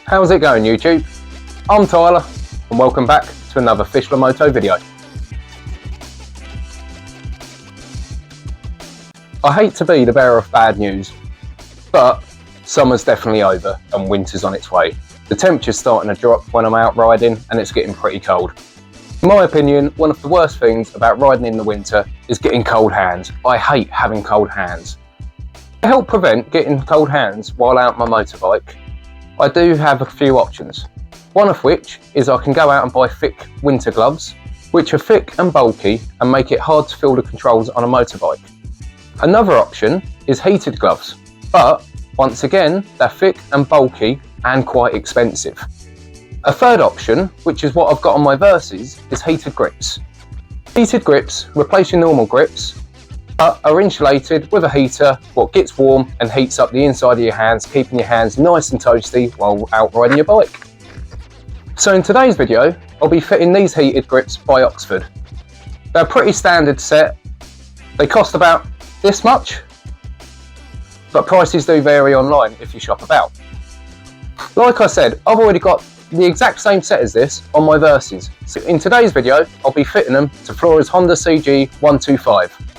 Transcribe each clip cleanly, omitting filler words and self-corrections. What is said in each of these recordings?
How's it going, YouTube? I'm Tyler and welcome back to another Fischler Moto video. I hate to be the bearer of bad news, but summer's definitely over and winter's on its way. The temperature's starting to drop when I'm out riding and it's getting pretty cold. In my opinion, one of the worst things about riding in the winter is getting cold hands. I hate having cold hands. To help prevent getting cold hands while out on my motorbike, I do have a few options. One of which is I can go out and buy thick winter gloves, which are thick and bulky and make it hard to feel the controls on a motorbike. Another option is heated gloves, but once again, they're thick and bulky and quite expensive. A third option, which is what I've got on my Versys, is heated grips. Heated grips replace your normal grips, but are insulated with a heater what gets warm and heats up the inside of your hands, keeping your hands nice and toasty while out riding your bike. So in today's video, I'll be fitting these heated grips by Oxford. They're a pretty standard set. They cost about this much, but prices do vary online if you shop about. Like I said, I've already got the exact same set as this on my Versys. So in today's video, I'll be fitting them to Flora's Honda CG 125.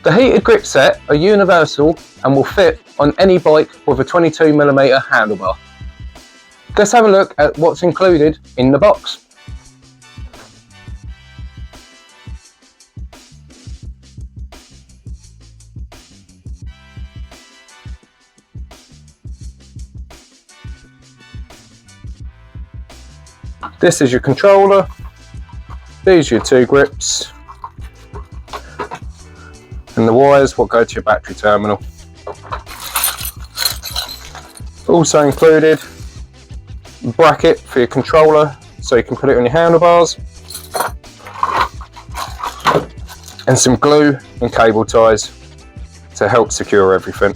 The heated grip set are universal and will fit on any bike with a 22mm handlebar. Let's have a look at what's included in the box. This is your controller, these are your two grips, and the wires what go to your battery terminal. Also included a bracket for your controller so you can put it on your handlebars, and some glue and cable ties to help secure everything.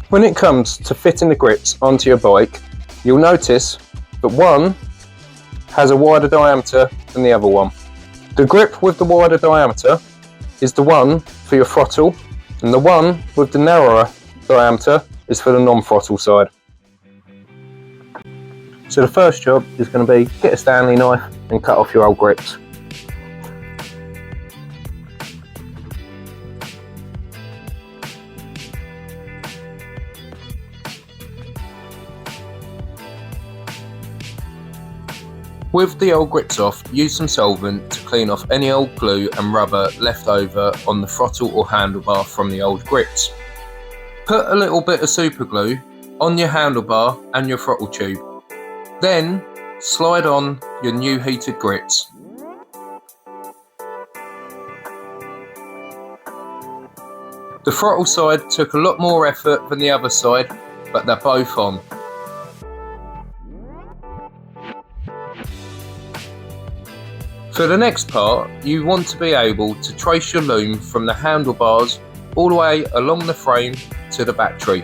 When it comes to fitting the grips onto your bike, you'll notice that one has a wider diameter than the other one. The grip with the wider diameter is the one for your throttle, and the one with the narrower diameter is for the non-throttle side. So the first job is going to be get a Stanley knife and cut off your old grips. With the old grips off, use some solvent to clean off any old glue and rubber left over on the throttle or handlebar from the old grips. Put a little bit of super glue on your handlebar and your throttle tube. Then slide on your new heated grips. The throttle side took a lot more effort than the other side, but they're both on. For the next part, you want to be able to trace your loom from the handlebars all the way along the frame to the battery.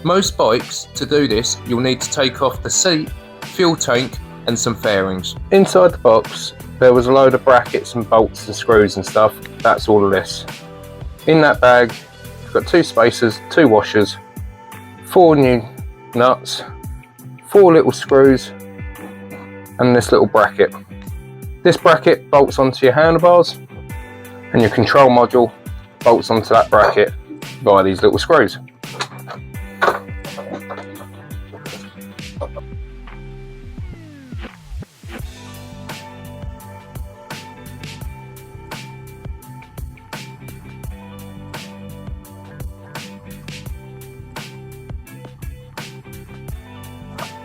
Most bikes, to do this, you'll need to take off the seat, fuel tank and some fairings. Inside the box, there was a load of brackets and bolts and screws and stuff. That's all of this. In that bag, you've got 2 spacers, 2 washers, 4 new nuts, 4 little screws and this little bracket. This bracket bolts onto your handlebars and your control module bolts onto that bracket via these little screws.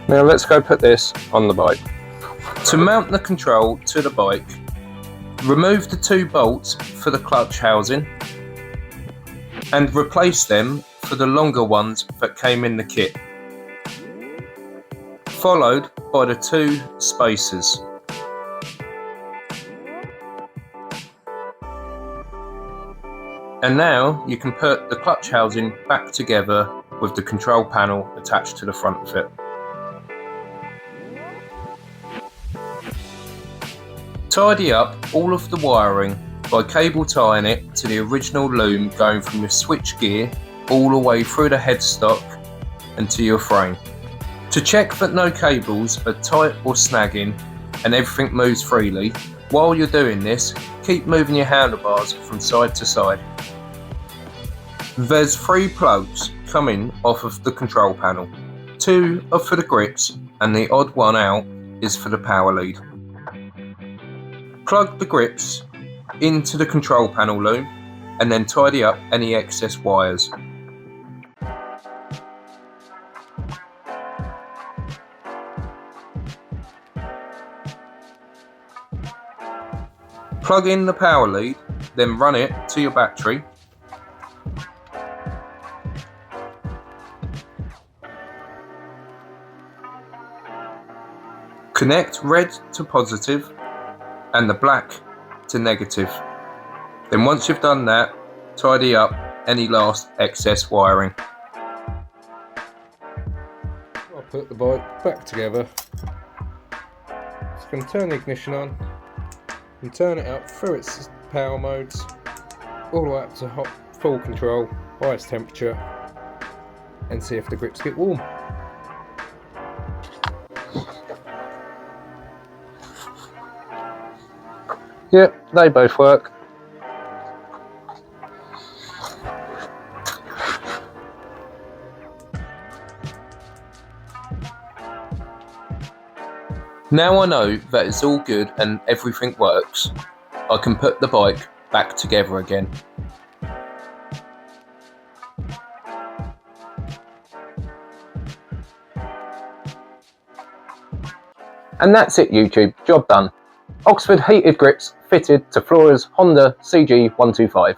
Now let's go put this on the bike. To mount the control to the bike, remove the 2 bolts for the clutch housing and replace them for the longer ones that came in the kit, followed by the 2 spacers. And now you can put the clutch housing back together with the control panel attached to the front of it. Tidy up all of the wiring by cable tying it to the original loom going from your switch gear all the way through the headstock and to your frame. To check that no cables are tight or snagging and everything moves freely, while you're doing this, keep moving your handlebars from side to side. There's 3 plugs coming off of the control panel. 2 are for the grips and the odd one out is for the power lead. Plug the grips into the control panel loom and then tidy up any excess wires. Plug in the power lead, then run it to your battery. Connect red to positive and the black to negative. Then once you've done that, tidy up any last excess wiring. I'll put the bike back together. Just going to turn the ignition on and turn it up through its power modes all the way up to hot full control, highest temperature, and see if the grips get warm. Yep, they both work. Now I know that it's all good and everything works, I can put the bike back together again. And that's it, YouTube, job done. Oxford heated grips fitted to Flora's Honda CG125.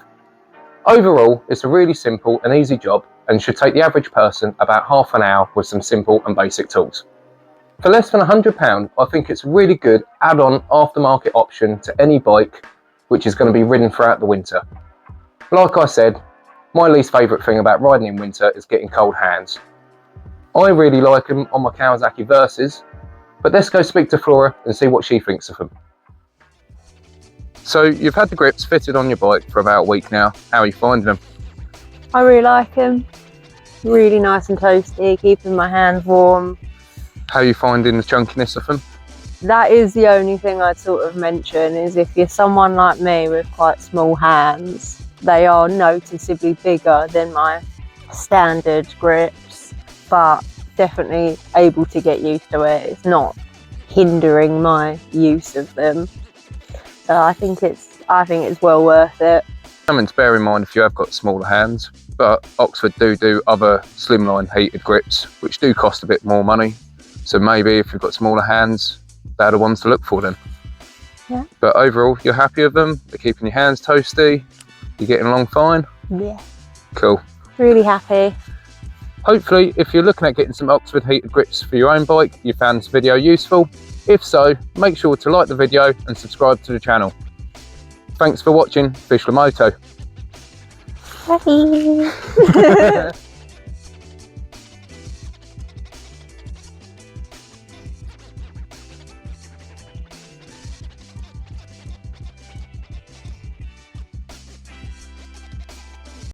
Overall, it's a really simple and easy job and should take the average person about half an hour with some simple and basic tools. For less than £100, I think it's a really good add-on aftermarket option to any bike which is going to be ridden throughout the winter. Like I said, my least favourite thing about riding in winter is getting cold hands. I really like them on my Kawasaki Versys, but let's go speak to Flora and see what she thinks of them. So you've had the grips fitted on your bike for about a week now. How are you finding them? I really like them. Really nice and toasty, keeping my hands warm. How are you finding the chunkiness of them? That is the only thing I'd sort of mention, is if you're someone like me with quite small hands, they are noticeably bigger than my standard grips, but definitely able to get used to it. It's not hindering my use of them. So I think it's well worth it. Something to bear in mind if you have got smaller hands, but Oxford do other slimline heated grips, which do cost a bit more money. So maybe if you've got smaller hands, they're the ones to look for then. Yeah. But overall, you're happy with them? They're keeping your hands toasty? You're getting along fine? Yeah. Cool. Really happy. Hopefully, if you're looking at getting some Oxford heated grips for your own bike, you found this video useful. If so, make sure to like the video and subscribe to the channel. Thanks for watching Fish La Moto. Bye.